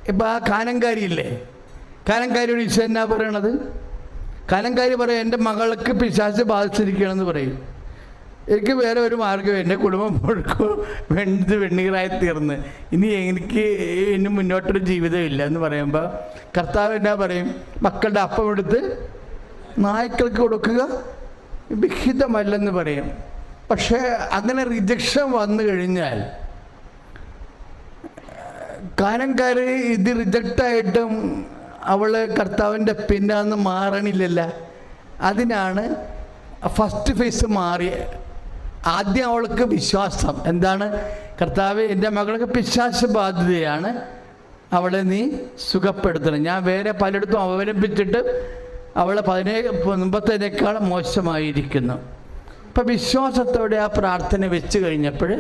ഇപ്പം ആ കാനങ്കാരിയില്ലേ, കാനങ്കാരിയോട് ഈശോ എന്നാ പറയണത്? കാനങ്കാരി പറയും, എൻ്റെ മകൾക്ക് പിശാച് ബാധിച്ചിരിക്കുകയാണെന്ന് പറയും. എനിക്ക് വേറെ ഒരു മാർഗ്ഗം, എൻ്റെ കുടുംബം മുഴുക്കും വെണ്ണീറായി തീർന്ന് ഇനി മുന്നോട്ടൊരു ജീവിതമില്ല എന്ന് പറയുമ്പോൾ കർത്താവ് എന്നാ പറയും? മക്കളുടെ അപ്പം എടുത്ത് നായ്ക്കൾക്ക് കൊടുക്കുക വിഹിതമല്ലെന്ന് പറയും. പക്ഷേ അങ്ങനെ റിജക്ഷൻ വന്നു കഴിഞ്ഞാൽ കാനങ്കാരി ഇത് റിജക്റ്റായിട്ടും അവൾ കർത്താവിൻ്റെ പിന്നാന്ന് മാറണില്ലല്ല. അതിനാണ് ഫസ്റ്റ് ഫേസ് മാറി. ആദ്യം അവൾക്ക് വിശ്വാസം എന്താണ്? കർത്താവ്, എൻ്റെ മകൾക്ക് പിശാച് ബാധ്യതയാണ്, അവളെ നീ സുഖപ്പെടുത്തണം. ഞാൻ വേറെ പലയിടത്തും അവലംബിച്ചിട്ട് അവൾ മുമ്പത്തേക്കാൾ മോശമായിരിക്കുന്നു. ഇപ്പം വിശ്വാസത്തോടെ ആ പ്രാർത്ഥന വെച്ച് കഴിഞ്ഞപ്പോൾ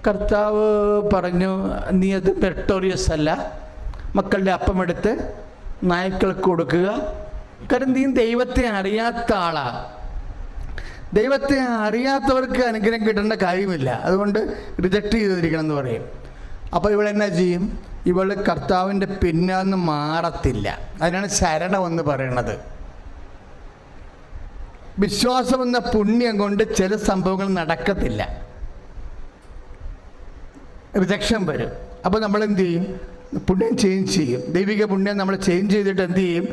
കർത്താവ് പറഞ്ഞു, നീ അത് മെറിറ്റോറിയസ് അല്ല, മക്കളുടെ അപ്പമെടുത്ത് നായ്ക്കൾക്ക് കൊടുക്കുക. കാരണം നീ ദൈവത്തെ അറിയാത്ത ആളാണ്. ദൈവത്തെ അറിയാത്തവർക്ക് അനുഗ്രഹം കിട്ടേണ്ട കാര്യമില്ല, അതുകൊണ്ട് റിജക്റ്റ് ചെയ്തിരിക്കണം എന്ന് പറയും. അപ്പോൾ ഇവളെന്നാ ചെയ്യും? ഇവൾ കർത്താവിൻ്റെ പിന്നാന്ന് മാറത്തില്ല. അതിനാണ് ശരണമെന്ന് പറയുന്നത്. വിശ്വാസമെന്ന പുണ്യം കൊണ്ട് ചില സംഭവങ്ങൾ നടക്കത്തില്ല, റിജക്ഷൻ വരും. അപ്പോൾ നമ്മൾ എന്ത് ചെയ്യും? പുണ്യം ചേഞ്ച് ചെയ്യും. ദൈവിക പുണ്യം നമ്മൾ ചേഞ്ച് ചെയ്തിട്ട് എന്ത് ചെയ്യും?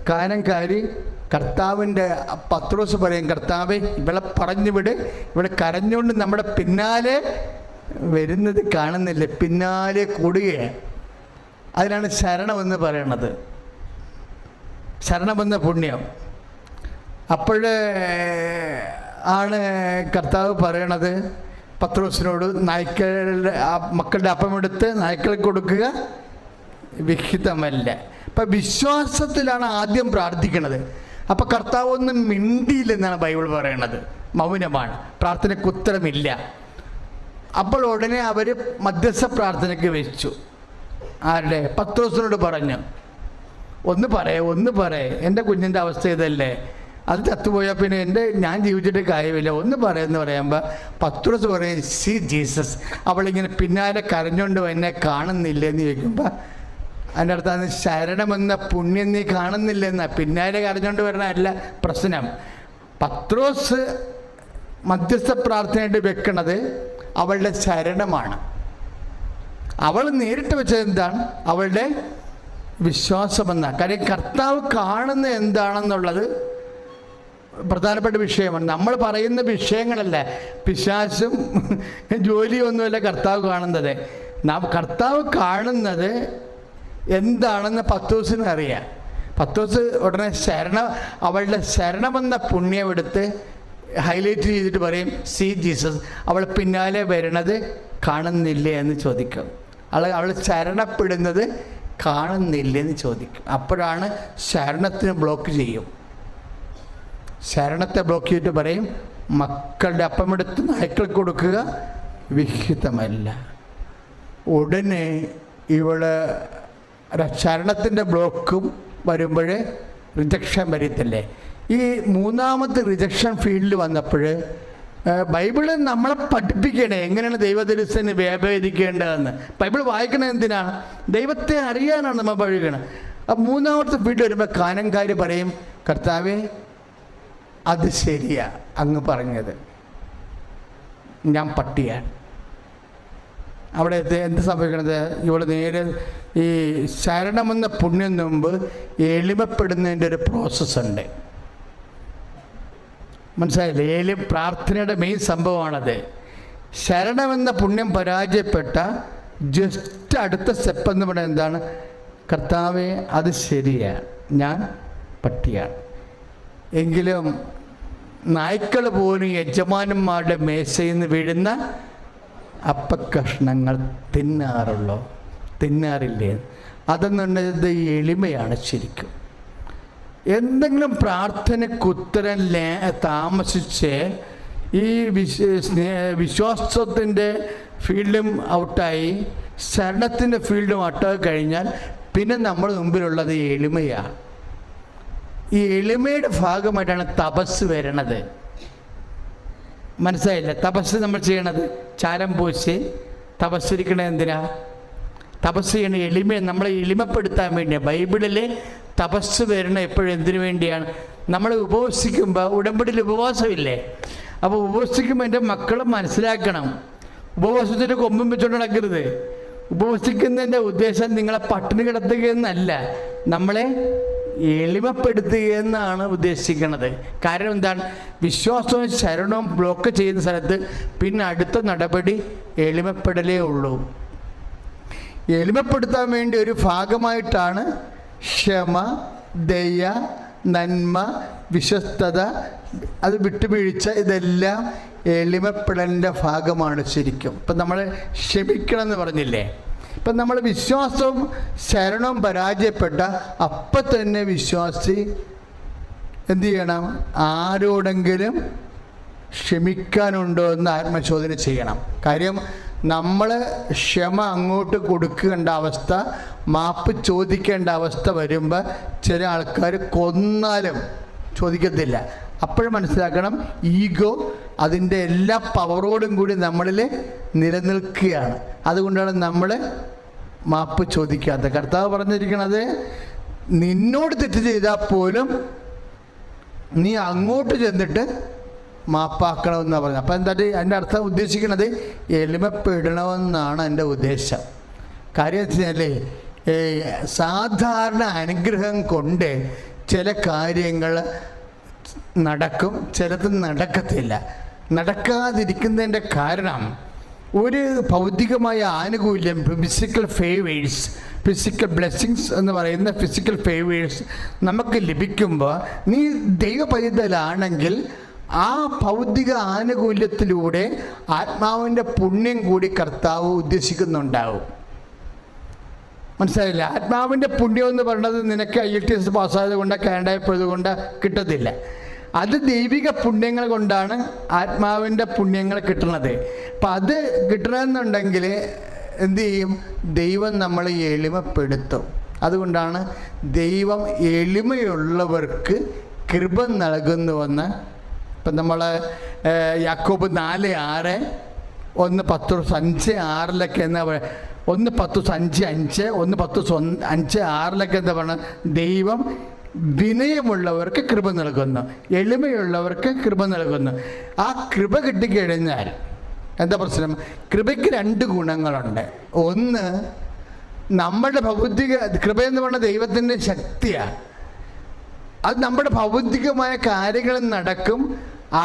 കാനങ്കാരി കർത്താവിൻ്റെ പത്രോസ് പറയും, കർത്താവേ ഇവളെ പറഞ്ഞു വിട്, ഇവിടെ കരഞ്ഞുകൊണ്ട് നമ്മുടെ പിന്നാലെ വരുന്നത് കാണുന്നില്ല, പിന്നാലെ കൂടുകയാണ്. അതിനാണ് ശരണമെന്ന് പറയണത്, ശരണമെന്ന പുണ്യം. അപ്പോഴേ ആണ് കർത്താവ് പറയണത് പത്രോസിനോട്, മക്കളുടെ അപ്പമെടുത്ത് നായ്ക്കൾക്ക് കൊടുക്കുക വിഹിതമല്ല. അപ്പം വിശ്വാസത്തിലാണ് ആദ്യം പ്രാർത്ഥിക്കണത്. അപ്പം കർത്താവ് ഒന്നും മിണ്ടിയില്ലെന്നാണ് ബൈബിൾ പറയണത്, മൗനമാണ്, പ്രാർത്ഥനയ്ക്ക് ഉത്തരമില്ല. അപ്പോൾ ഉടനെ അവർ മധ്യസ്ഥ പ്രാർത്ഥനയ്ക്ക് വെച്ചു. ആരുടെ? പത്രോസിനോട് പറഞ്ഞു, ഒന്ന് പറയേ, എൻ്റെ കുഞ്ഞിൻ്റെ അവസ്ഥ ഇതല്ലേ, അത് ചത്തുപോയാൽ പിന്നെ ഞാൻ ജീവിച്ചിട്ട് കാര്യമില്ല, ഒന്ന് പറയുമെന്ന് പറയുമ്പോൾ പത്രോസ് പറയും, സീ ജീസസ്. അവളിങ്ങനെ പിന്നാലെ കരഞ്ഞുകൊണ്ട് എന്നെ കാണുന്നില്ലെന്ന് ചോദിക്കുമ്പോൾ അതിൻ്റെ അടുത്താണ് ശരണമെന്ന പുണ്യം നീ കാണുന്നില്ലെന്ന. പിന്നാലെ കരഞ്ഞുകൊണ്ട് വരണമല്ല പ്രശ്നം. പത്രോസ് മധ്യസ്ഥ പ്രാർത്ഥനയായിട്ട് വെക്കണത് അവളുടെ ശരണമാണ്. അവൾ നേരിട്ട് വെച്ചത് എന്താണ്? അവളുടെ വിശ്വാസമെന്ന. കാര്യം കർത്താവ് കാണുന്ന എന്താണെന്നുള്ളത് പ്രധാനപ്പെട്ട വിഷയമാണ്. നമ്മൾ പറയുന്ന വിഷയങ്ങളല്ല, പിശാചും ജോലിയൊന്നുമല്ല കർത്താവ് കാണുന്നത്. കർത്താവ് കാണുന്നത് എന്താണെന്ന് പത്രോസിന് അറിയാം. പത്രോസ് ഉടനെ അവളുടെ ശരണമെന്ന പുണ്യം എടുത്ത് ഹൈലൈറ്റ് ചെയ്തിട്ട് പറയും, സീ ജീസസ്. അവൾ പിന്നാലെ വരണത് കാണുന്നില്ലേ എന്ന് ചോദിക്കും. അവൾ ശരണപ്പെടുന്നത് കാണുന്നില്ലെന്ന് ചോദിക്കും. അപ്പോഴാണ് ശരണത്തിന് ബ്ലോക്ക് ചെയ്യും. ശരണത്തെ ബ്ലോക്ക് ചെയ്തിട്ട് പറയും, മക്കളുടെ അപ്പമെടുത്ത് നായ്ക്കൾക്ക് കൊടുക്കുക വിഹിതമല്ല. ഉടനെ ഇവള് ശരണത്തിൻ്റെ ബ്ലോക്കും വരുമ്പോഴേ റിജക്ഷൻ വരത്തില്ലേ. ഈ മൂന്നാമത്തെ റിജക്ഷൻ ഫീൽഡിൽ വന്നപ്പോൾ ബൈബിള് നമ്മളെ പഠിപ്പിക്കണേ എങ്ങനെയാണ് ദൈവദരിസന് വ്യവഹരിക്കേണ്ടതെന്ന്. ബൈബിൾ വായിക്കണത് എന്തിനാണ്? ദൈവത്തെ അറിയാനാണ് നമ്മൾ പഴകണം. അപ്പം മൂന്നാമത്തെ ഫീൽഡ് വരുമ്പോൾ കാനങ്കാരി പറയും, കർത്താവേ അത് ശരിയാ അങ്ങ് പറഞ്ഞത്, ഞാൻ പട്ടിയാണ്. അവിടെ എന്ത് സംഭവിക്കണത്? ഇവിടെ നേരെ ഈ ശരണമെന്ന പുണ്യം മുമ്പ് എളിമപ്പെടുന്നതിൻ്റെ ഒരു പ്രോസസ്സുണ്ട്. മനസ്സിലായില്ലേ? പ്രാർത്ഥനയുടെ മെയിൻ സംഭവമാണത്. ശരണമെന്ന പുണ്യം പരാജയപ്പെട്ട ജസ്റ്റ് അടുത്ത സ്റ്റെപ്പ് എന്ന് പറയുന്നത് എന്താണ്? കർത്താവേ അത് ശരിയാണ്, ഞാൻ പട്ടിയാണ്. എങ്കിലും നായ്ക്കൾ പോലും യജമാനന്മാരുടെ മേശയിൽ നിന്ന് വീഴുന്ന അപ്പക്കഷ്ണങ്ങൾ തിന്നാറില്ലേ? അതെന്നുള്ളത് എളിമയാണ് ശരിക്കും. എന്തെങ്കിലും പ്രാർത്ഥനയ്ക്കുത്തരം താമസിച്ച് ഈ വിശ്വാസത്തിൻ്റെ ഫീൽഡും ഔട്ടായി ശരണത്തിൻ്റെ ഫീൽഡും ഔട്ടായി കഴിഞ്ഞാൽ പിന്നെ നമ്മുടെ മുമ്പിലുള്ളത് എളിമയാണ്. ഈ എളിമയുടെ ഭാഗമായിട്ടാണ് തപസ് വരണത്. മനസ്സിലായില്ല? തപസ് നമ്മൾ ചെയ്യണത് ചാരം പൂശി തപസ്സരിക്കണത് എന്തിനാ? തപസ് ചെയ്യണ നമ്മളെ എളിമപ്പെടുത്താൻ വേണ്ടിയാണ്. ബൈബിളിൽ തപസ് വരണ എപ്പോഴും എന്തിനു വേണ്ടിയാണ്? നമ്മൾ ഉപവസിക്കുമ്പോൾ, ഉടമ്പടിയിൽ ഉപവാസമില്ലേ, അപ്പോൾ ഉപവസിക്കുമ്പോൾ എൻ്റെ മക്കൾ മനസ്സിലാക്കണം, ഉപവാസത്തിൻ്റെ കൊമ്പും വെച്ചുകൊണ്ട് നടക്കരുത്. ഉപവസിക്കുന്നതിൻ്റെ ഉദ്ദേശം നിങ്ങളെ പട്ടിണി കിടത്തുകയെന്നല്ല, നമ്മളെ എളിമപ്പെടുത്തുകയെന്നാണ് ഉദ്ദേശിക്കുന്നത്. കാരണം എന്താണ്? വിശ്വാസവും ശരണവും ബ്ലോക്ക് ചെയ്യുന്ന സ്ഥലത്ത് പിന്നെ അടുത്ത നടപടി എളിമപ്പെടലേ ഉള്ളൂ. എളിമപ്പെടുത്താൻ വേണ്ടി ഒരു ഭാഗമായിട്ടാണ് ക്ഷമ, ദയ, നന്മ, വിശ്വസ്തത, അത് വിട്ടുവീഴ്ച, ഇതെല്ലാം എളിമപ്പെടലിൻ്റെ ഭാഗമാണ് ശരിക്കും. ഇപ്പം നമ്മൾ ക്ഷമിക്കണം എന്ന് പറഞ്ഞില്ലേ, ഇപ്പം നമ്മൾ വിശ്വാസവും ശരണവും പരാജയപ്പെട്ട അപ്പം തന്നെ വിശ്വാസി എന്തു ചെയ്യണം? ആരോടെങ്കിലും ക്ഷമിക്കാനുണ്ടോ എന്ന് ആത്മശോധന ചെയ്യണം. കാര്യം നമ്മൾ ക്ഷമ അങ്ങോട്ട് കൊടുക്കേണ്ട അവസ്ഥ, മാപ്പ് ചോദിക്കേണ്ട അവസ്ഥ വരുമ്പോൾ ചില ആൾക്കാർ കൊന്നാലും ചോദിക്കത്തില്ല. അപ്പോഴും മനസ്സിലാക്കണം, ഈഗോ അതിൻ്റെ എല്ലാ പവറോടും കൂടി നമ്മളിൽ നിലനിൽക്കുകയാണ്. അതുകൊണ്ടാണ് നമ്മൾ മാപ്പ് ചോദിക്കാത്തത്. കർത്താവ് പറഞ്ഞിരിക്കണത്, നിന്നോട് തെറ്റ് ചെയ്താൽ പോലും നീ അങ്ങോട്ട് ചെന്നിട്ട് മാപ്പാക്കണമെന്നാണ് പറഞ്ഞത്. അപ്പോൾ എന്താ എൻ്റെ അർത്ഥം? ഉദ്ദേശിക്കുന്നത് എളിമപ്പെടണമെന്നാണ് എൻ്റെ ഉദ്ദേശം. കാര്യം വെച്ചാൽ സാധാരണ അനുഗ്രഹം കൊണ്ട് ചില കാര്യങ്ങൾ നടക്കും, ചിലത് നടക്കത്തില്ല. നടക്കാതിരിക്കുന്നതിൻ്റെ കാരണം ഒരു ഭൗതികമായ ആനുകൂല്യം, ഫിസിക്കൽ ഫേവേഴ്സ്, ഫിസിക്കൽ ബ്ലെസ്സിങ്സ് എന്ന് പറയുന്ന ഫിസിക്കൽ ഫേവേഴ്സ് നമുക്ക് ലഭിക്കുമ്പോൾ നീ ദൈവപൈതലാണെങ്കിൽ ആ ഭൗതിക ആനുകൂല്യത്തിലൂടെ ആത്മാവിൻ്റെ പുണ്യം കൂടി കർത്താവ് ഉദ്ദേശിക്കുന്നുണ്ടാവും. മനസ്സിലായില്ല? ആത്മാവിൻ്റെ പുണ്യം എന്ന് പറയുന്നത് നിനക്ക് IELTS പാസ്സായത് കൊണ്ട്, കാനഡയിൽ പോയത് കൊണ്ട് കിട്ടത്തില്ല. അത് ദൈവിക പുണ്യങ്ങൾ കൊണ്ടാണ് ആത്മാവിൻ്റെ പുണ്യങ്ങൾ കിട്ടുന്നത്. അപ്പം അത് കിട്ടണമെന്നുണ്ടെങ്കിൽ എന്തു ചെയ്യും? ദൈവം നമ്മളെ എളിമപ്പെടുത്തും. അതുകൊണ്ടാണ് ദൈവം എളിമയുള്ളവർക്ക് കൃപ നൽകുന്നുവെന്ന് ഇപ്പം നമ്മൾ യാക്കോബ് 4:6, 1 Petrus 5:6 എന്താ പറയുക, 1 Petrus 5:5, 1 Petrus 5:6 എന്താ പറയുക? ദൈവം വിനയമുള്ളവർക്ക് കൃപ നൽകുന്നു, എളിമയുള്ളവർക്ക് കൃപ നൽകുന്നു. ആ കൃപ കിട്ടിക്കഴിഞ്ഞാൽ എന്താ പ്രശ്നം? കൃപയ്ക്ക് 2 ഗുണങ്ങളുണ്ട്. ഒന്ന്, നമ്മുടെ ഭൗതിക കൃപയെന്ന് പറഞ്ഞ ദൈവത്തിൻ്റെ ശക്തിയാണ്. അത് നമ്മുടെ ഭൗതികമായ കാര്യങ്ങൾ നടക്കും.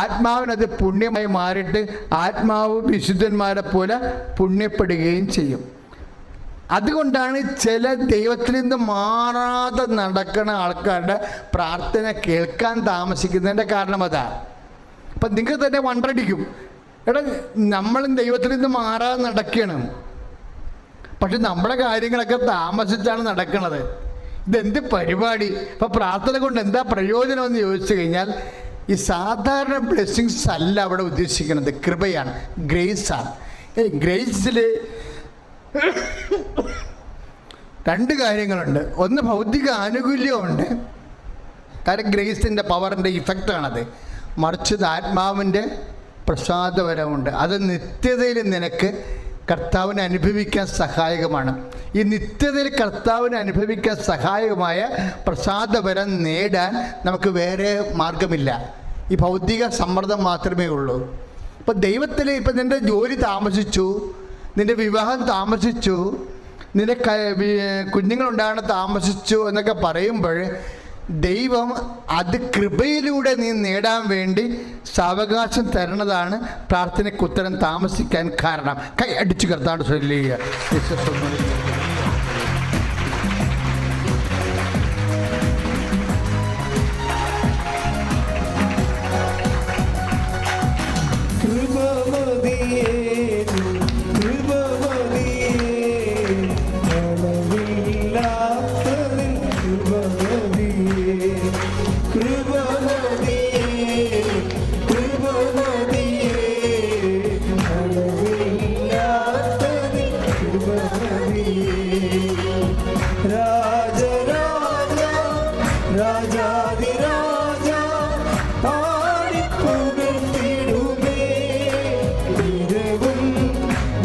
ആത്മാവിനത് പുണ്യമായി മാറിയിട്ട് ആത്മാവ് വിശുദ്ധന്മാരെ പോലെ പുണ്യപ്പെടുകയും ചെയ്യും. അതുകൊണ്ടാണ് ചില ദൈവത്തിൽ നിന്ന് മാറാതെ നടക്കുന്ന ആൾക്കാരുടെ പ്രാർത്ഥന കേൾക്കാൻ താമസിക്കുന്നതിൻ്റെ കാരണം അതാണ്. അപ്പം നിങ്ങൾക്ക് തന്നെ വണ്ടടിക്കും, എടാ നമ്മളും ദൈവത്തിൽ നിന്ന് മാറാതെ നടക്കണം, പക്ഷെ നമ്മുടെ കാര്യങ്ങളൊക്കെ താമസിച്ചാണ് നടക്കുന്നത്. ഇതെന്ത് പരിപാടി? അപ്പോൾ പ്രാർത്ഥന കൊണ്ട് എന്താ പ്രയോജനം എന്ന് ചോദിച്ചു കഴിഞ്ഞാൽ, ഈ സാധാരണ ബ്ലെസ്സിങ്സ് അല്ല അവിടെ ഉദ്ദേശിക്കുന്നത്, കൃപയാണ്, ഗ്രേസാണ്. ഗ്രേസിൽ 2 കാര്യങ്ങളുണ്ട്. ഒന്ന് ഭൗതിക ആനുകൂല്യമുണ്ട്, കാരണം ഗ്രേസിൻ്റെ പവറിൻ്റെ ഇഫക്റ്റാണത്. മറിച്ച് ആത്മാവിൻ്റെ പ്രസാദപരമുണ്ട്. അത് നിത്യതയിൽ നിനക്ക് കർത്താവിനെ അനുഭവിക്കാൻ സഹായകമാണ്. ഈ നിത്യതയിൽ കർത്താവിനെ അനുഭവിക്കാൻ സഹായകമായ പ്രസാദപരം നേടാൻ നമുക്ക് വേറെ മാർഗമില്ല. ഈ ഭൗതിക സമ്മർദ്ദം മാത്രമേ ഉള്ളൂ. ഇപ്പം ദൈവത്തിൽ ഇപ്പം നിൻ്റെ ജോലി താമസിച്ചു, നിൻ്റെ വിവാഹം താമസിച്ചു, നിൻ്റെ കുഞ്ഞുങ്ങളുണ്ടാകണ താമസിച്ചു എന്നൊക്കെ പറയുമ്പോൾ ദൈവം അത് കൃപയിലൂടെ നീ നേടാൻ വേണ്ടി സാവകാശം തരണതാണ് പ്രാർത്ഥനയ്ക്ക് ഉത്തരം താമസിക്കാൻ കാരണം. കൈ അടിച്ചു കർത്താവ് ചൊല്ലുക.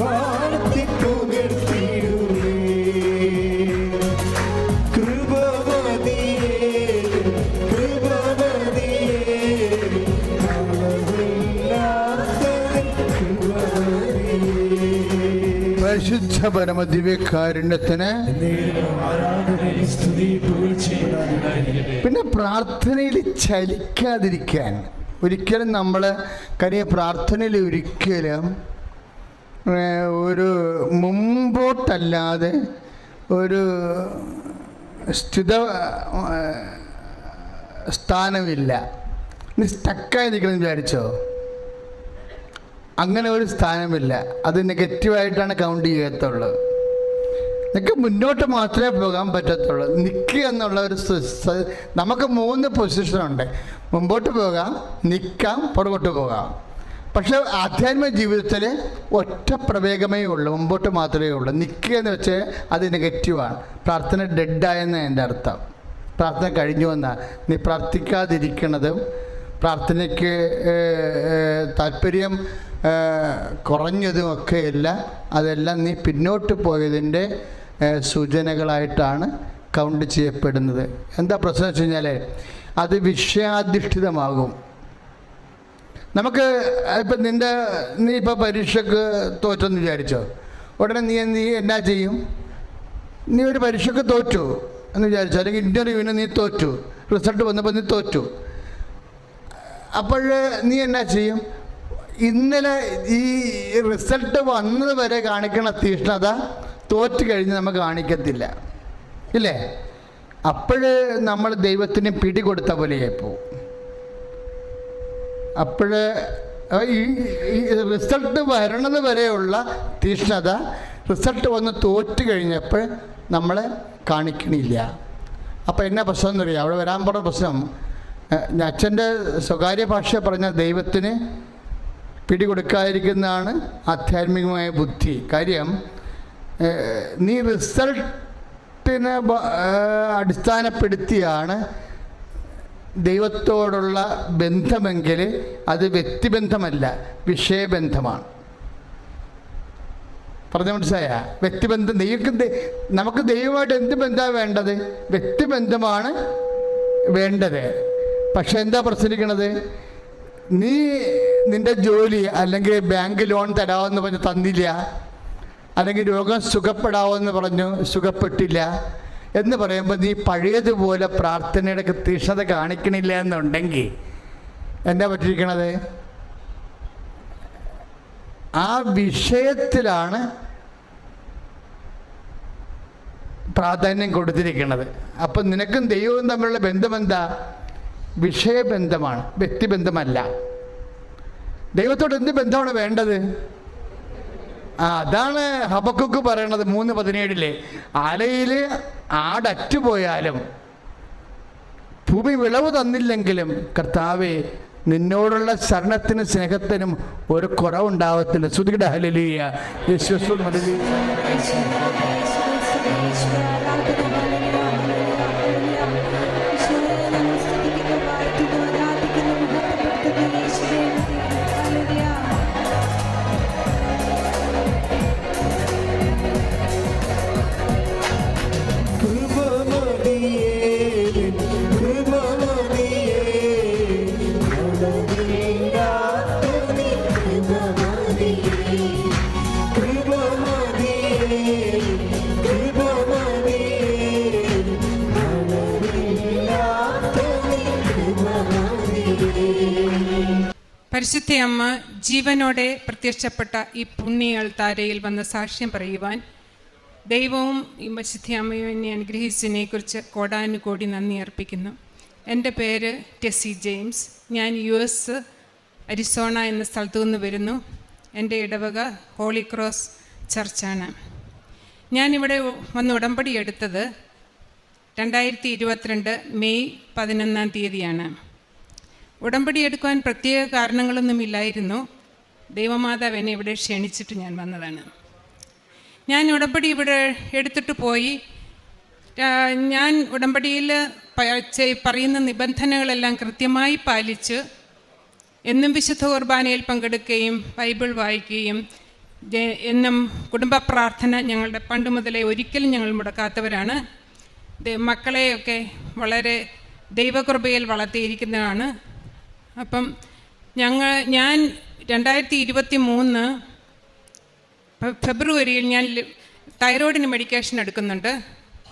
വാഴ്ത്തി പുകഴ്ത്തിടുമേ. പരമദിവ്യകാരുണ്യത്തിന്. പിന്നെ പ്രാർത്ഥനയിൽ ചലിക്കാതിരിക്കാൻ ഒരിക്കലും നമ്മൾ പ്രാർത്ഥനയിൽ ഒരിക്കലും ഒരു മുമ്പോട്ടല്ലാതെ ഒരു സ്ഥാനമില്ല. നീ സ്റ്റക്കായി നിൽക്കണമെന്ന് വിചാരിച്ചോ? അങ്ങനെ ഒരു സ്ഥാനമില്ല. അത് നെഗറ്റീവായിട്ടാണ് കൗണ്ട് ചെയ്യത്തുള്ളൂ. നിനക്ക് മുന്നോട്ട് മാത്രമേ പോകാൻ പറ്റത്തുള്ളൂ. നിൽക്കുക എന്നുള്ള ഒരു നമുക്ക് 3 പൊസിഷനുണ്ട്. മുമ്പോട്ട് പോകാം, നിൽക്കാം, പുറകോട്ട് പോകാം. പക്ഷെ ആധ്യാത്മിക ജീവിതത്തിൽ ഒറ്റ പ്രവേഗമേ ഉള്ളൂ, മുമ്പോട്ട് മാത്രമേ ഉള്ളൂ. നിൽക്കുക എന്ന് വെച്ചാൽ അത് നെഗറ്റീവാണ്. പ്രാർത്ഥന ഡെഡായെന്ന് എൻ്റെ അർത്ഥം. പ്രാർത്ഥന കഴിഞ്ഞു വന്നാൽ നീ പ്രാർത്ഥിക്കാതിരിക്കണതും പ്രാർത്ഥനയ്ക്ക് താല്പര്യം കുറഞ്ഞതുമൊക്കെയല്ല, അതെല്ലാം നീ പിന്നോട്ട് പോയതിൻ്റെ സൂചനകളായിട്ടാണ് കൗണ്ട് ചെയ്യപ്പെടുന്നത്. എന്താ പ്രശ്നം വെച്ച് കഴിഞ്ഞാൽ അത് വിഷയാധിഷ്ഠിതമാകും. നമുക്ക് ഇപ്പം നീ ഇപ്പോൾ പരീക്ഷയ്ക്ക് തോറ്റെന്ന് വിചാരിച്ചോ, ഉടനെ നീ എന്നാ ചെയ്യും? നീ ഒരു പരീക്ഷയ്ക്ക് തോറ്റു എന്ന് വിചാരിച്ചു, അല്ലെങ്കിൽ ഇൻ്റർവ്യൂവിന് നീ തോറ്റു, റിസൾട്ട് വന്നപ്പോൾ നീ തോറ്റു. അപ്പോൾ നീ എന്നാ ചെയ്യും? ഇന്നലെ ഈ റിസൾട്ട് വന്നത് വരെ കാണിക്കണ തീഷ്ണത തോറ്റ് കഴിഞ്ഞ് നമുക്ക് കാണിക്കത്തില്ല, ഇല്ലേ? അപ്പോൾ നമ്മൾ ദൈവത്തിന് പിടികൊടുത്ത പോലെയായിപ്പോവും. അപ്പോൾ ഈ റിസൾട്ട് വരണത് വരെയുള്ള തീഷ്ണത റിസൾട്ട് വന്ന് തോറ്റ് കഴിഞ്ഞപ്പോൾ നമ്മൾ കാണിക്കണില്ല. അപ്പോൾ എന്നാ പ്രശ്നം എന്നറിയാം? അവിടെ വരാൻ പറഞ്ഞ പ്രശ്നം, അച്ഛൻ്റെ സ്വകാര്യ ഭാഷ പറഞ്ഞ ദൈവത്തിന് പിടികൊടുക്കാതിരിക്കുന്നതാണ് ആധ്യാത്മികമായ ബുദ്ധി. കാര്യം നീ റിസൾട്ടിനെ അടിസ്ഥാനപ്പെടുത്തിയാണ് ദൈവത്തോടുള്ള ബന്ധമെങ്കിൽ അത് വ്യക്തിബന്ധമല്ല, വിഷയബന്ധമാണ്. പറഞ്ഞ മനസ്സിലായ? വ്യക്തിബന്ധം. നമുക്ക് ദൈവമായിട്ട് എന്ത് ബന്ധമാണ് വേണ്ടത്? വ്യക്തിബന്ധമാണ് വേണ്ടത്. പക്ഷെ എന്താ പ്രശ്നിക്കണത്? നീ നിൻ്റെ ജോലി അല്ലെങ്കിൽ ബാങ്ക് ലോൺ തരാമെന്ന് പറഞ്ഞ് തന്നില്ല, അല്ലെങ്കിൽ രോഗം സുഖപ്പെടാമെന്ന് പറഞ്ഞു സുഖപ്പെട്ടില്ല എന്ന് പറയുമ്പോൾ നീ പഴയതുപോലെ പ്രാർത്ഥനയുടെ തീഷ്ണത കാണിക്കണില്ല എന്നുണ്ടെങ്കിൽ എന്താ പറ്റിയിരിക്കണത്? ആ വിഷയത്തിലാണ് പ്രാധാന്യം കൊടുത്തിരിക്കുന്നത്. അപ്പം നിനക്കും ദൈവവും തമ്മിലുള്ള ബന്ധമെന്താ? വിഷയബന്ധമാണ്, വ്യക്തിബന്ധമല്ല. ദൈവത്തോട് എന്ത് ബന്ധമാണ് വേണ്ടത്? അതാണ് ഹബക്കുക്ക് പറയണത് 3:17 ആലയിൽ ആടറ്റുപോയാലും ഭൂമി വിളവ് തന്നില്ലെങ്കിലും കർത്താവേ നിന്നോടുള്ള ശരണത്തിനും സ്നേഹത്തിനും ഒരു കുറവുണ്ടാവത്തില്ല. സ്തുതിക്കട്ടെ ഹല്ലേലൂയ. യേശുവേ ഹല്ലേലൂയ. പരിശുദ്ധ അമ്മ ജീവനോടെ പ്രത്യക്ഷപ്പെട്ട ഈ പുണ്യ താരയിൽ വന്ന സാക്ഷ്യം പറയുവാൻ ദൈവവും ഈ പരിശുദ്ധ അമ്മയും എന്നെ അനുഗ്രഹിച്ചതിനെ കുറിച്ച് കോടാനുകോടി നന്ദി അർപ്പിക്കുന്നു. എൻ്റെ പേര് ടെസി ജെയിംസ്. ഞാൻ US അരിസോണ എന്ന സ്ഥലത്തു നിന്ന് വരുന്നു. എൻ്റെ ഇടവക ഹോളി ക്രോസ് ചർച്ചാണ്. ഞാനിവിടെ വന്ന് ഉടമ്പടി എടുത്തത് 2022 മെയ് 11 ഉടമ്പടി എടുക്കുവാൻ പ്രത്യേക കാരണങ്ങളൊന്നുമില്ലായിരുന്നു. ദൈവമാതാവ് എന്നെ ഇവിടെ ക്ഷണിച്ചിട്ട് ഞാൻ വന്നതാണ്. ഞാൻ ഉടമ്പടി ഇവിടെ എടുത്തിട്ട് പോയി. ഞാൻ ഉടമ്പടിയിൽ പറയുന്ന നിബന്ധനകളെല്ലാം കൃത്യമായി പാലിച്ച് എന്നും വിശുദ്ധ കുർബാനയിൽ പങ്കെടുക്കുകയും ബൈബിൾ വായിക്കുകയും എന്നും കുടുംബ പ്രാർത്ഥന ഞങ്ങളുടെ പണ്ട് മുതലേ ഒരിക്കലും ഞങ്ങൾ മുടക്കാത്തവരാണ്. മക്കളെയൊക്കെ വളരെ ദൈവകൃപയിൽ വളർത്തിയിരിക്കുന്നതാണ്. അപ്പം ഞാൻ 2023 ഫെബ്രുവരിയിൽ ഞാൻ തൈറോയിഡിന് മെഡിക്കേഷൻ എടുക്കുന്നുണ്ട്.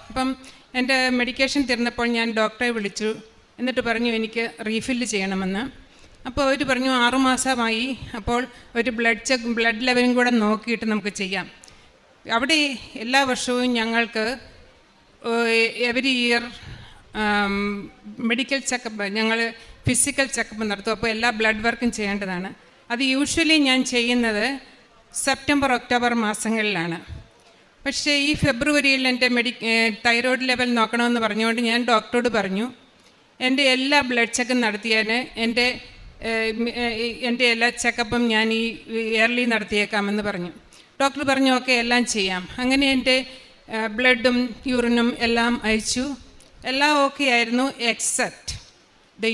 അപ്പം എൻ്റെ മെഡിക്കേഷൻ തീർന്നപ്പോൾ ഞാൻ ഡോക്ടറെ വിളിച്ചു. എന്നിട്ട് പറഞ്ഞു എനിക്ക് റീഫില്ല് ചെയ്യണമെന്ന്. അപ്പോൾ അവർ പറഞ്ഞു 6 മാസമായി, അപ്പോൾ ഒരു ബ്ലഡ് ലെവലും കൂടെ നോക്കിയിട്ട് നമുക്ക് ചെയ്യാം. അവിടെ എല്ലാ വർഷവും ഞങ്ങൾക്ക് എവരി ഇയർ മെഡിക്കൽ ചെക്കപ്പ്, ഞങ്ങൾ ഫിസിക്കൽ ചെക്കപ്പ് നടത്തും. അപ്പോൾ എല്ലാ ബ്ലഡ് വർക്കും ചെയ്യേണ്ടതാണ്. അത് യൂഷ്വലി ഞാൻ ചെയ്യുന്നത് സെപ്റ്റംബർ ഒക്ടോബർ മാസങ്ങളിലാണ്. പക്ഷേ ഈ ഫെബ്രുവരിയിൽ എൻ്റെ തൈറോയ്ഡ് ലെവൽ നോക്കണമെന്ന് പറഞ്ഞുകൊണ്ട് ഞാൻ ഡോക്ടറോട് പറഞ്ഞു എൻ്റെ എല്ലാ ബ്ലഡ് ചെക്കും നടത്തിയാൽ എൻ്റെ എല്ലാ ചെക്കപ്പും ഞാൻ ഈ ഇയർലി നടത്തിയേക്കാമെന്ന് പറഞ്ഞു. ഡോക്ടർ പറഞ്ഞു ഓക്കെ, എല്ലാം ചെയ്യാം. അങ്ങനെ എൻ്റെ ബ്ലഡും യൂറിനും എല്ലാം അയച്ചു. എല്ലാം ഓക്കെ ആയിരുന്നു എക്സെപ്റ്റ് ദ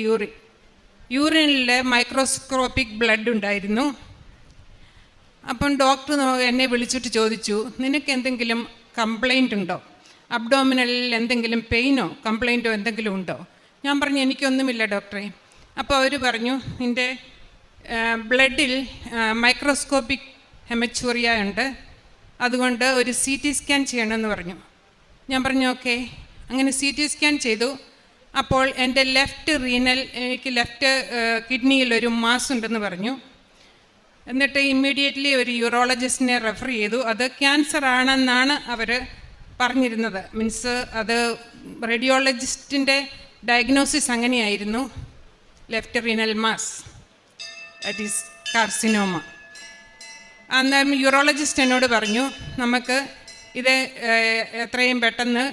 യൂറിനിൽ മൈക്രോസ്കോപ്പിക് ബ്ലഡ് ഉണ്ടായിരുന്നു. അപ്പം ഡോക്ടർ എന്നെ വിളിച്ചിട്ട് ചോദിച്ചു, നിനക്ക് എന്തെങ്കിലും കംപ്ലൈൻ്റ് ഉണ്ടോ? അബ്ഡോമിനലിൽ എന്തെങ്കിലും പെയിനോ കംപ്ലൈൻറ്റോ എന്തെങ്കിലും ഉണ്ടോ? ഞാൻ പറഞ്ഞു എനിക്കൊന്നുമില്ല ഡോക്ടറെ. അപ്പോൾ അവർ പറഞ്ഞു നിൻ്റെ ബ്ലഡിൽ മൈക്രോസ്കോപ്പിക് ഹെമച്യൂറിയ ഉണ്ട്, അതുകൊണ്ട് ഒരു CT സ്കാൻ ചെയ്യണമെന്ന് പറഞ്ഞു. ഞാൻ പറഞ്ഞു ഓക്കെ. അങ്ങനെ CT സ്കാൻ ചെയ്തു. അപ്പോൾ എൻ്റെ എനിക്ക് ലെഫ്റ്റ് കിഡ്നിയിൽ ഒരു മാസ് ഉണ്ടെന്ന് പറഞ്ഞു. എന്നിട്ട് ഇമ്മീഡിയറ്റ്ലി ഒരു യൂറോളജിസ്റ്റിനെ റെഫർ ചെയ്തു. അത് ക്യാൻസർ ആണെന്നാണ് അവർ പറഞ്ഞിരുന്നത്. മീൻസ് അത് റേഡിയോളജിസ്റ്റിൻ്റെ ഡയഗ്നോസിസ് അങ്ങനെയായിരുന്നു, left renal mass, that is carcinoma. അന്നേരം യൂറോളജിസ്റ്റ് എന്നോട് പറഞ്ഞു നമുക്ക് ഇത് എത്രയും പെട്ടെന്ന്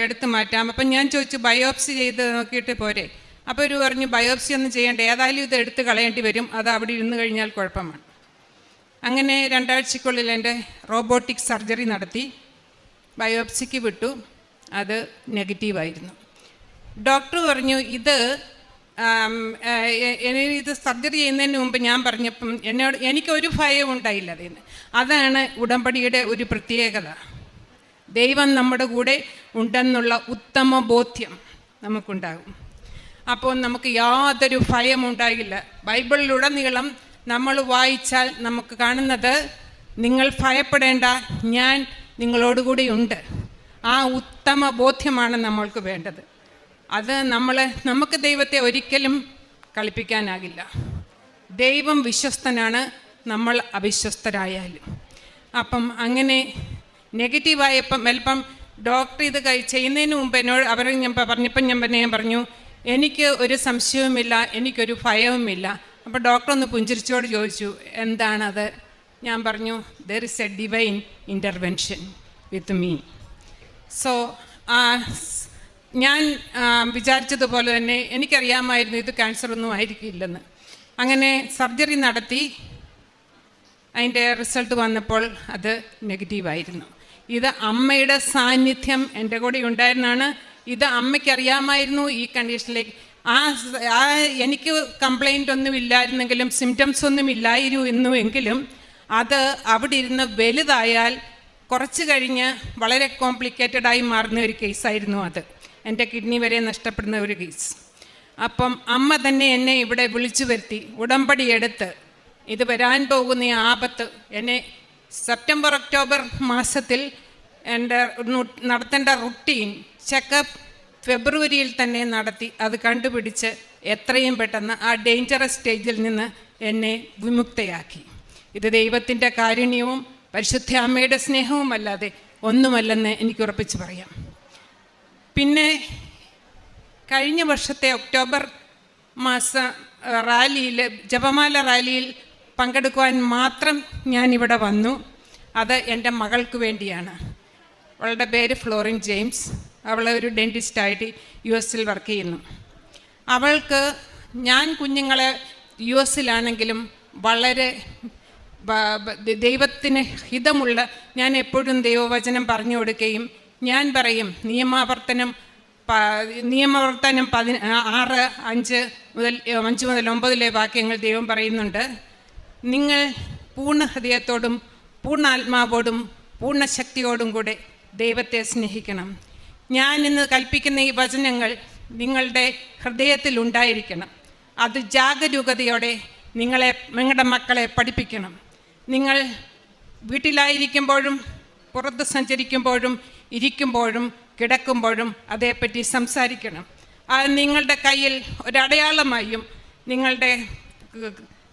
എടുത്തു മാറ്റാം. അപ്പം ഞാൻ ചോദിച്ചു ബയോപ്സി ചെയ്ത് നോക്കിയിട്ട് പോരെ? അപ്പോൾ ഒരു പറഞ്ഞു ബയോപ്സി ഒന്നും ചെയ്യേണ്ട, ഏതായാലും ഇത് എടുത്ത് കളയേണ്ടി വരും, അത് അവിടെ ഇരുന്ന് കഴിഞ്ഞാൽ കുഴപ്പമാണ്. അങ്ങനെ 2 ആഴ്ചക്കുള്ളിൽ എൻ്റെ റോബോട്ടിക് സർജറി നടത്തി ബയോപ്സിക്ക് വിട്ടു. അത് നെഗറ്റീവായിരുന്നു. ഡോക്ടർ പറഞ്ഞു ഇത് സർജറി ചെയ്യുന്നതിന് മുമ്പ് ഞാൻ പറഞ്ഞപ്പം എനിക്കൊരു ഭയവും ഉണ്ടായില്ല അതിന്. അതാണ് ഉടമ്പടിയുടെ ഒരു പ്രത്യേകത. ദൈവം നമ്മുടെ കൂടെ ഉണ്ടെന്നുള്ള ഉത്തമ ബോധ്യം നമുക്കുണ്ടാകും. അപ്പോൾ നമുക്ക് യാതൊരു ഭയമുണ്ടാകില്ല. ബൈബിളിലുടനീളം നമ്മൾ വായിച്ചാൽ നമുക്ക് കാണുന്നത് നിങ്ങൾ ഭയപ്പെടേണ്ട, ഞാൻ നിങ്ങളോടുകൂടി ഉണ്ട്. ആ ഉത്തമ ബോധ്യമാണ് നമ്മൾക്ക് വേണ്ടത്. അത് നമുക്ക് ദൈവത്തെ ഒരിക്കലും കളിപ്പിക്കാനാകില്ല. ദൈവം വിശ്വസ്തനാണ്, നമ്മൾ അവിശ്വസ്തരായാലും. അപ്പം അങ്ങനെ നെഗറ്റീവായപ്പം അല്പം ഡോക്ടർ ഇത് ചെയ്യുന്നതിന് മുമ്പ് എന്നോട് ഞാൻ പറഞ്ഞു എനിക്ക് ഒരു സംശയവുമില്ല, എനിക്കൊരു ഭയവുമില്ല. അപ്പോൾ ഡോക്ടർ ഒന്ന് പുഞ്ചിരിച്ചോട് ചോദിച്ചു എന്താണത്? ഞാൻ പറഞ്ഞു there is A divine intervention with me. So ഞാൻ വിചാരിച്ചതുപോലെ തന്നെ എനിക്കറിയാമായിരുന്നു ഇത് ക്യാൻസറൊന്നും ആയിരിക്കില്ലെന്ന്. അങ്ങനെ സർജറി നടത്തി. അതിൻ്റെ റിസൾട്ട് വന്നപ്പോൾ അത് നെഗറ്റീവായിരുന്നു. ഇത് അമ്മയുടെ സാന്നിധ്യം എൻ്റെ കൂടെ ഉണ്ടായിരുന്നാണ്. ഇത് അമ്മയ്ക്കറിയാമായിരുന്നു ഈ കണ്ടീഷനിലേക്ക്. എനിക്ക് കംപ്ലൈൻ്റ് ഒന്നും ഇല്ലായിരുന്നെങ്കിലും, സിംറ്റംസ് ഒന്നും ഇല്ലായിരുന്നുവെങ്കിലും അത് അവിടെ ഇരുന്ന് വലുതായാൽ കുറച്ച് കഴിഞ്ഞ് വളരെ കോംപ്ലിക്കേറ്റഡായി മാറുന്ന ഒരു കേസായിരുന്നു അത്. എൻ്റെ കിഡ്നി വരെ നഷ്ടപ്പെടുന്ന ഒരു കേസ്. അപ്പം അമ്മ തന്നെ എന്നെ ഇവിടെ വിളിച്ചു വരുത്തി ഉടമ്പടി എടുത്ത് ഇത് വരാൻ പോകുന്ന ആപത്ത് എന്നെ സെപ്റ്റംബർ ഒക്ടോബർ മാസത്തിൽ എൻ്റെ നടത്തേണ്ട റുട്ടീൻ ചെക്കപ്പ് ഫെബ്രുവരിയിൽ തന്നെ നടത്തി അത് കണ്ടുപിടിച്ച് എത്രയും പെട്ടെന്ന് ആ ഡേഞ്ചറസ് സ്റ്റേജിൽ നിന്ന് എന്നെ വിമുക്തയാക്കി. ഇത് ദൈവത്തിൻ്റെ കാരുണ്യവും പരിശുദ്ധ അമ്മയുടെ സ്നേഹവും അല്ലാതെ ഒന്നുമല്ലെന്ന് എനിക്ക് ഉറപ്പിച്ച് പറയാം. പിന്നെ കഴിഞ്ഞ വർഷത്തെ ഒക്ടോബർ മാസ റാലിയിൽ, ജപമാല റാലിയിൽ പങ്കെടുക്കുവാൻ മാത്രം ഞാനിവിടെ വന്നു. അത് എൻ്റെ മകൾക്ക് വേണ്ടിയാണ്. അവളുടെ പേര് ഫ്ലോറിൻ ജെയിംസ്. അവൾ ഒരു ഡെൻറ്റിസ്റ്റായിട്ട് US വർക്ക് ചെയ്യുന്നു. അവൾക്ക് ഞാൻ കുഞ്ഞുങ്ങളെ US വളരെ ദൈവത്തിന് ഹിതമുള്ള, ഞാൻ എപ്പോഴും ദൈവവചനം പറഞ്ഞു കൊടുക്കുകയും ഞാൻ പറയും നിയമാവർത്തനം 5 മുതൽ 9 വാക്യങ്ങൾ ദൈവം പറയുന്നുണ്ട്. നിങ്ങൾ പൂർണ്ണ ഹൃദയത്തോടും പൂർണ്ണ ആത്മാവോടും പൂർണ്ണ ശക്തിയോടും കൂടെ ദൈവത്തെ സ്നേഹിക്കണം. ഞാൻ ഇന്ന് കൽപ്പിക്കുന്ന ഈ വചനങ്ങൾ നിങ്ങളുടെ ഹൃദയത്തിൽ ഉണ്ടായിരിക്കണം. അത് ജാഗരൂകതയോടെ നിങ്ങളുടെ മക്കളെ പഠിപ്പിക്കണം. നിങ്ങൾ വീട്ടിലായിരിക്കുമ്പോഴും പുറത്ത് സഞ്ചരിക്കുമ്പോഴും ഇരിക്കുമ്പോഴും കിടക്കുമ്പോഴും അതേപ്പറ്റി സംസാരിക്കണം. അത് നിങ്ങളുടെ കയ്യിൽ ഒരടയാളമായും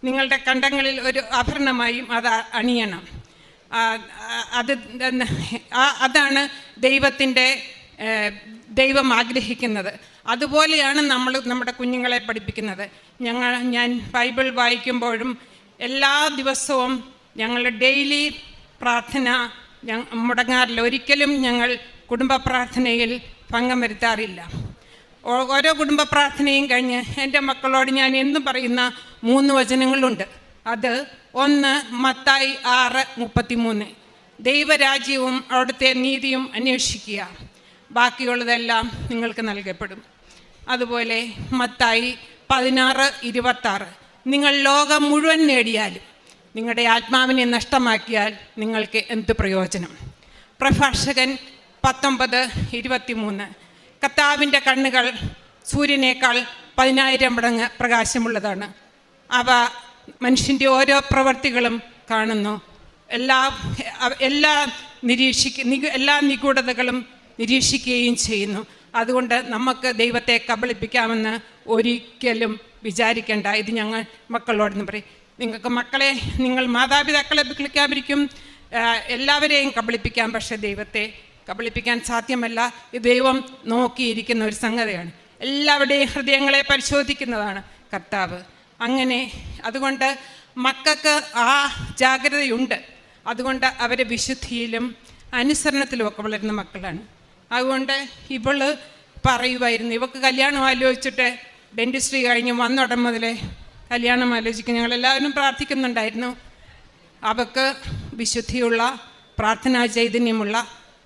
നിങ്ങളുടെ കണ്ടങ്ങളിൽ ഒരു ആഭരണമായും അത് അണിയണം. അതാണ് ദൈവം ആഗ്രഹിക്കുന്നത്. അതുപോലെയാണ് നമ്മുടെ കുഞ്ഞുങ്ങളെ പഠിപ്പിക്കുന്നത്. ഞാൻ ബൈബിൾ വായിക്കുമ്പോഴും എല്ലാ ദിവസവും ഞങ്ങൾ ഡെയിലി പ്രാർത്ഥന മുടങ്ങാറില്ല. ഒരിക്കലും ഞങ്ങൾ കുടുംബ പ്രാർത്ഥനയിൽ ഭംഗം വരുത്താറില്ല. ഓരോ കുടുംബ പ്രാർത്ഥനയും കഴിഞ്ഞ് എൻ്റെ മക്കളോട് ഞാൻ എന്നും പറയുന്ന 3 വചനങ്ങളുണ്ട്. അത് 1 മത്തായി 6:33, ദൈവരാജ്യവും അവിടുത്തെ നീതിയും അന്വേഷിക്കുക, ബാക്കിയുള്ളതെല്ലാം നിങ്ങൾക്ക് നൽകപ്പെടും. അതുപോലെ മത്തായി 16:26, നിങ്ങൾ ലോകം മുഴുവൻ നേടിയാലും നിങ്ങളുടെ ആത്മാവിനെ നഷ്ടമാക്കിയാൽ നിങ്ങൾക്ക് എന്ത് പ്രയോജനം. പ്രഭാഷകൻ 19:23, കർത്താവിൻ്റെ കണ്ണുകൾ സൂര്യനേക്കാൾ 10,000 മടങ്ങ് പ്രകാശമുള്ളതാണ്. അവ മനുഷ്യൻ്റെ ഓരോ പ്രവൃത്തികളും കാണുന്നു. എല്ലാ നിഗൂഢതകളും നിരീക്ഷിക്കുകയും ചെയ്യുന്നു. അതുകൊണ്ട് നമുക്ക് ദൈവത്തെ കബളിപ്പിക്കാമെന്ന് ഒരിക്കലും വിചാരിക്കേണ്ട. ഇത് ഞങ്ങൾ മക്കളോടെന്ന് പറയും. നിങ്ങൾ മാതാപിതാക്കളെ വിളിക്കാതിരിക്കും, എല്ലാവരെയും കബളിപ്പിക്കാം, പക്ഷെ ദൈവത്തെ കബളിപ്പിക്കാൻ സാധ്യമല്ല. ഇത് ദൈവം നോക്കിയിരിക്കുന്ന ഒരു സംഗതിയാണ്. എല്ലാവരുടെയും ഹൃദയങ്ങളെ പരിശോധിക്കുന്നതാണ് കർത്താവ്. അതുകൊണ്ട് മക്കൾക്ക് ആ ജാഗ്രതയുണ്ട്. അതുകൊണ്ട് അവരെ വിശുദ്ധിയിലും അനുസരണത്തിലുമൊക്കെ വളരുന്ന മക്കളാണ്. അതുകൊണ്ട് ഇവള് പറയുമായിരുന്നു, ഇവൾക്ക് കല്യാണം ആലോചിച്ചിട്ട് ഡെൻറ്റിസ്ട്രി കഴിഞ്ഞ് വന്നുടൻ മുതലേ കല്യാണം ആലോചിക്കും. ഞങ്ങളെല്ലാവരും പ്രാർത്ഥിക്കുന്നുണ്ടായിരുന്നു. അവൾക്ക് വിശുദ്ധിയുള്ള, പ്രാർത്ഥനാ ചൈതന്യമുള്ള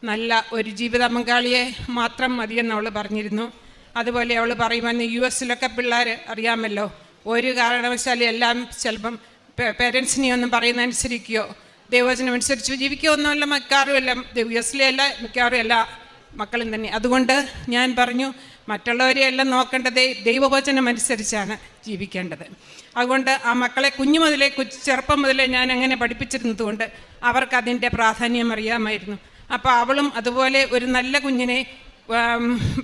നല്ല ഒരു ജീവിത പങ്കാളിയെ മാത്രം മതിയെന്ന് അവൾ പറഞ്ഞിരുന്നു. അതുപോലെ അവൾ പറയുമായിരുന്നു, US പിള്ളേർ അറിയാമല്ലോ, ഒരു കാരണവശാലും എല്ലാം ചിലപ്പം പേരൻസിനെയൊന്നും പറയുന്നതനുസരിക്കുകയോ ദൈവവചനം അനുസരിച്ച് ജീവിക്കുകയോ ഒന്നുമല്ല മിക്കാറും എല്ലാം. US മിക്കാറും എല്ലാ മക്കളും തന്നെ. അതുകൊണ്ട് ഞാൻ പറഞ്ഞു, മറ്റുള്ളവരെ എല്ലാം നോക്കേണ്ടത് ദൈവവചനം അനുസരിച്ചാണ് ജീവിക്കേണ്ടത്. അതുകൊണ്ട് ആ മക്കളെ ചെറുപ്പം മുതലേ ഞാൻ അങ്ങനെ പഠിപ്പിച്ചിരുന്നതുകൊണ്ട് അവർക്കതിൻ്റെ പ്രാധാന്യം അറിയാമായിരുന്നു. അപ്പോൾ അവളും അതുപോലെ ഒരു നല്ല കുഞ്ഞിനെ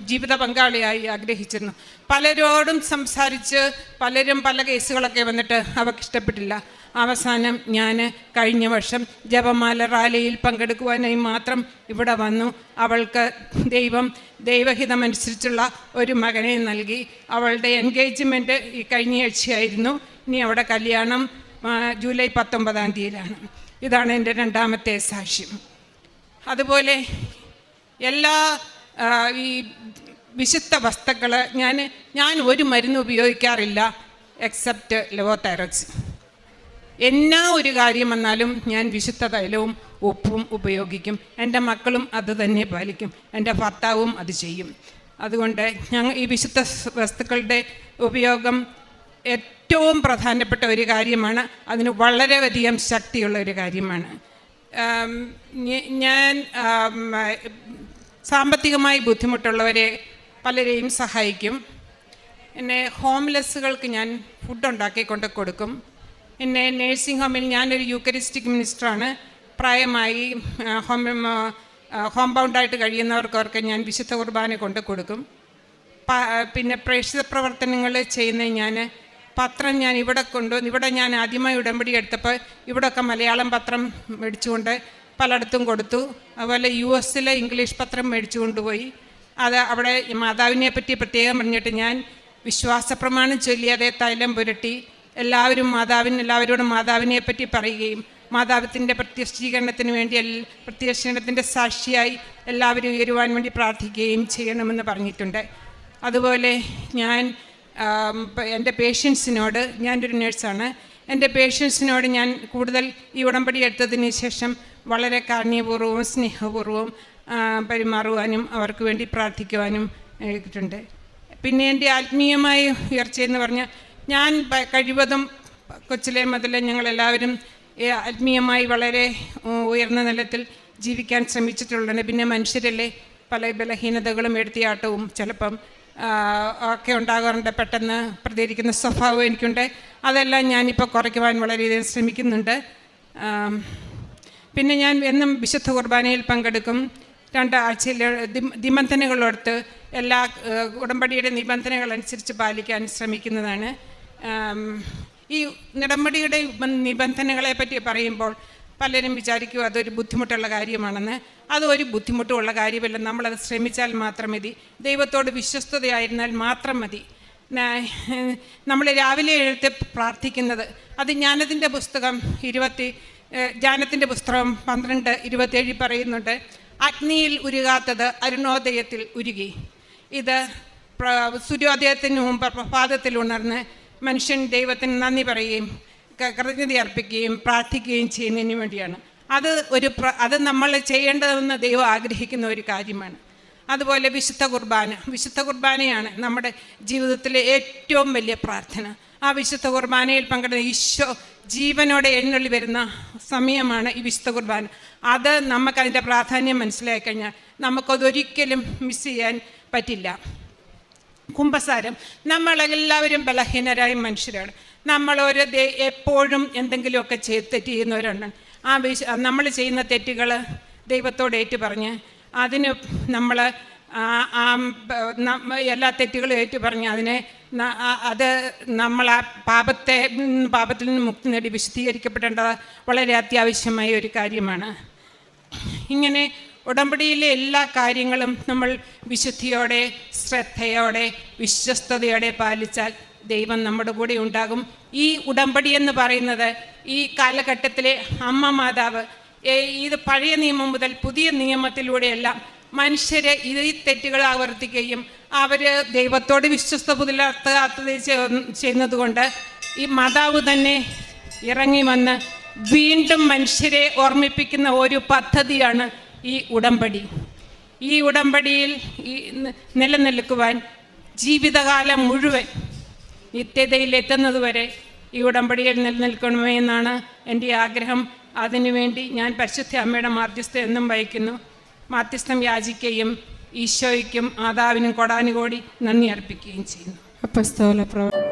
ജീവിത പങ്കാളിയായി ആഗ്രഹിച്ചിരുന്നു. പലരോടും സംസാരിച്ച് പലരും പല കേസുകളൊക്കെ വന്നിട്ട് അവർക്ക് ഇഷ്ടപ്പെട്ടില്ല. അവസാനം ഞാൻ കഴിഞ്ഞ വർഷം ജപമാല റാലിയിൽ പങ്കെടുക്കുവാനായി മാത്രം ഇവിടെ വന്നു. അവൾക്ക് ദൈവഹിതമനുസരിച്ചുള്ള ഒരു മകനെ നൽകി. അവളുടെ എൻഗേജ്മെൻറ്റ് ഈ കഴിഞ്ഞ ആഴ്ചയായിരുന്നു. ഇനി അവിടെ കല്യാണം ജൂലൈ 19-ാം തീയതിയിലാണ്. ഇതാണ് എൻ്റെ 2ാമത്തെ സാക്ഷ്യം. അതുപോലെ എല്ലാ ഈ വിശുദ്ധ വസ്തുക്കൾ ഞാൻ ഒരു മരുന്ന് ഉപയോഗിക്കാറില്ല എക്സെപ്റ്റ് ലെവോതൈറോക്സ്. എന്നാ ഒരു കാര്യം വന്നാലും ഞാൻ വിശുദ്ധ തൈലവും ഉപ്പും ഉപയോഗിക്കും. എൻ്റെ മക്കളും അത് തന്നെ പാലിക്കും, എൻ്റെ ഭർത്താവും അത് ചെയ്യും. അതുകൊണ്ട് ഈ വിശുദ്ധ വസ്തുക്കളുടെ ഉപയോഗം ഏറ്റവും പ്രധാനപ്പെട്ട ഒരു കാര്യമാണ്. അതിന് വളരെയധികം ശക്തിയുള്ള ഒരു കാര്യമാണ്. ഞാൻ സാമ്പത്തികമായി ബുദ്ധിമുട്ടുള്ളവരെ പലരെയും സഹായിക്കും. ഹോംലെസ്സുകൾക്ക് ഞാൻ ഫുഡ് ഉണ്ടാക്കിക്കൊണ്ട് കൊടുക്കും. നേഴ്സിംഗ് ഹോമിൽ ഞാനൊരു യൂക്കറിസ്റ്റിക് മിനിസ്റ്ററാണ്. പ്രായമായി ഹോം ബൗണ്ടായിട്ട് കഴിയുന്നവർക്കൊക്കെ ഞാൻ വിശുദ്ധ കുർബാന കൊണ്ട് കൊടുക്കും. പിന്നെ പ്രേക്ഷിത പ്രവർത്തനങ്ങൾ ചെയ്യുന്ന പത്രം ഞാൻ ഇവിടെ ഞാൻ ആദ്യമായി ഉടമ്പടി എടുത്തപ്പോൾ ഇവിടെയൊക്കെ മലയാളം പത്രം മേടിച്ചുകൊണ്ട് പലയിടത്തും കൊടുത്തു. അതുപോലെ US ഇംഗ്ലീഷ് പത്രം മേടിച്ചു കൊണ്ടുപോയി. അത് അവിടെ മാതാവിനെ പറ്റി പ്രത്യേകം പറഞ്ഞിട്ട് ഞാൻ വിശ്വാസപ്രമാണം ചൊല്ലി അതേ തൈലം പുരട്ടി എല്ലാവരോടും മാതാവിനെ പറ്റി പറയുകയും മാതാവിൻ്റെ പ്രത്യക്ഷീകരണത്തിൻ്റെ സാക്ഷിയായി എല്ലാവരും ഉയരുവാൻ വേണ്ടി പ്രാർത്ഥിക്കുകയും ചെയ്യണമെന്ന് പറഞ്ഞിട്ടുണ്ട്. അതുപോലെ ഞാൻ എൻ്റെ പേഷ്യൻസിനോട്, ഞാനൊരു നേഴ്സാണ്, എൻ്റെ പേഷ്യൻസിനോട് ഞാൻ കൂടുതൽ ഈ ഉടമ്പടി എടുത്തതിന് ശേഷം വളരെ കാരുണ്യപൂർവ്വവും സ്നേഹപൂർവ്വവും പെരുമാറുവാനും അവർക്ക് വേണ്ടി പ്രാർത്ഥിക്കുവാനും ആയിട്ടുണ്ട്. പിന്നെ എൻ്റെ ആത്മീയമായ ഉയർച്ചയെന്ന് പറഞ്ഞാൽ ഞാൻ കഴിവതും കൊച്ചിലെ മുതലേ ഞങ്ങളെല്ലാവരും ആത്മീയമായി വളരെ ഉയർന്ന നിലത്തിൽ ജീവിക്കാൻ ശ്രമിച്ചിട്ടുള്ളത്. പിന്നെ മനുഷ്യരല്ലേ, പല ബലഹീനതകളും എടുത്തിയാട്ടവും ചിലപ്പം ഒക്കെ ഉണ്ടാകാറുണ്ട്. പെട്ടെന്ന് പ്രതികരിക്കുന്ന സ്വഭാവം എനിക്കുണ്ട്. അതെല്ലാം ഞാനിപ്പോൾ കുറയ്ക്കുവാൻ വളരെയധികം ശ്രമിക്കുന്നുണ്ട്. പിന്നെ ഞാൻ എന്നും വിശുദ്ധ കുർബാനയിൽ പങ്കെടുക്കും. 2 ആഴ്ചയിൽ നിബന്ധനകളോർത്ത് എല്ലാ ഉടമ്പടിയുടെ നിബന്ധനകൾ അനുസരിച്ച് പാലിക്കാൻ ശ്രമിക്കുന്നതാണ്. ഈ ഉടമ്പടിയുടെ നിബന്ധനകളെ പറ്റി പറയുമ്പോൾ പലരും വിചാരിക്കും അതൊരു ബുദ്ധിമുട്ടുള്ള കാര്യമാണെന്ന്. അതൊരു ബുദ്ധിമുട്ടുള്ള കാര്യമല്ല. നമ്മളത് ശ്രമിച്ചാൽ മാത്രം മതി. ദൈവത്തോട് വിശ്വസ്തതയായിരുന്നാൽ മാത്രം മതി. നമ്മൾ രാവിലെ എഴുത്ത് പ്രാർത്ഥിക്കുന്നത്, അത് ജ്ഞാനത്തിൻ്റെ പുസ്തകം 12:27 പറയുന്നുണ്ട്, അഗ്നിയിൽ ഉരുകാത്തത് അരുണോദയത്തിൽ ഉരുകി. ഇത് സൂര്യോദയത്തിന് മുമ്പ് പ്രഭാതത്തിൽ ഉണർന്ന് മനുഷ്യൻ ദൈവത്തിന് നന്ദി പറയുകയും കൃതജ്ഞത അർപ്പിക്കുകയും പ്രാർത്ഥിക്കുകയും ചെയ്യുന്നതിന് വേണ്ടിയാണ്. അത് നമ്മൾ ചെയ്യേണ്ടതെന്ന് ദൈവം ആഗ്രഹിക്കുന്ന ഒരു കാര്യമാണ്. അതുപോലെ വിശുദ്ധ കുർബാനയാണ് നമ്മുടെ ജീവിതത്തിലെ ഏറ്റവും വലിയ പ്രാർത്ഥന. ആ വിശുദ്ധ കുർബാനയിൽ പങ്കെടുക്കുന്ന ഈശോ ജീവനോടെ എഴുന്നള്ളി വരുന്ന സമയമാണ് ഈ വിശുദ്ധ കുർബാന. അത് നമുക്കതിൻ്റെ പ്രാധാന്യം മനസ്സിലാക്കി കഴിഞ്ഞാൽ നമുക്കതൊരിക്കലും മിസ് ചെയ്യാൻ പറ്റില്ല. കുമ്പസാരം, നമ്മളെല്ലാവരും ബലഹീനരായ മനുഷ്യരാണ്. എപ്പോഴും എന്തെങ്കിലുമൊക്കെ തെറ്റ് ചെയ്യുന്നവരുണ്ട്. നമ്മൾ ചെയ്യുന്ന തെറ്റുകൾ ദൈവത്തോട് ഏറ്റു അതിന് നമ്മൾ എല്ലാ തെറ്റുകളും ഏറ്റുപറഞ്ഞ് നമ്മൾ ആ പാപത്തിൽ നിന്ന് മുക്തി നേടി വിശുദ്ധീകരിക്കപ്പെടേണ്ടത് വളരെ അത്യാവശ്യമായ ഒരു കാര്യമാണ്. ഇങ്ങനെ ഉടമ്പടിയിലെ എല്ലാ കാര്യങ്ങളും നമ്മൾ വിശുദ്ധിയോടെ, ശ്രദ്ധയോടെ, വിശ്വസ്തയോടെ പാലിച്ചാൽ ദൈവം നമ്മുടെ കൂടെ ഉണ്ടാകും. ഈ ഉടമ്പടി എന്ന് പറയുന്നത് ഈ കാലഘട്ടത്തിലെ അമ്മ മാതാവ് ഇത് പഴയ നിയമം മുതൽ പുതിയ നിയമത്തിലൂടെയെല്ലാം മനുഷ്യരെ ഈ തെറ്റുകൾ ആവർത്തിക്കുകയും അവർ ദൈവത്തോട് വിശ്വസ്ത പുലർത്താത്തത് ചെയ്യുന്നത് കൊണ്ട് ഈ മാതാവ് തന്നെ ഇറങ്ങി വന്ന് വീണ്ടും മനുഷ്യരെ ഓർമ്മിപ്പിക്കുന്ന ഒരു പദ്ധതിയാണ് ഈ ഉടമ്പടി. ഈ ഉടമ്പടിയിൽ നിലനിൽക്കുവാൻ ജീവിതകാലം മുഴുവൻ നിത്യതയിൽ എത്തുന്നതുവരെ ഈ ഉടമ്പടിയിൽ നിലനിൽക്കണമേ എന്നാണ് എൻ്റെ ആഗ്രഹം. അതിനുവേണ്ടി ഞാൻ പരിശുദ്ധ അമ്മയുടെ മാധ്യസ്ഥം എന്നും വഹിക്കുന്നു. മാധ്യസ്ഥം യാചിക്കുകയും ഈശോയ്ക്കും മാതാവിനും കോടാനുകോടി നന്ദി അർപ്പിക്കുകയും ചെയ്യുന്നു. അപ്പസ്തോല പ്രവർത്തനം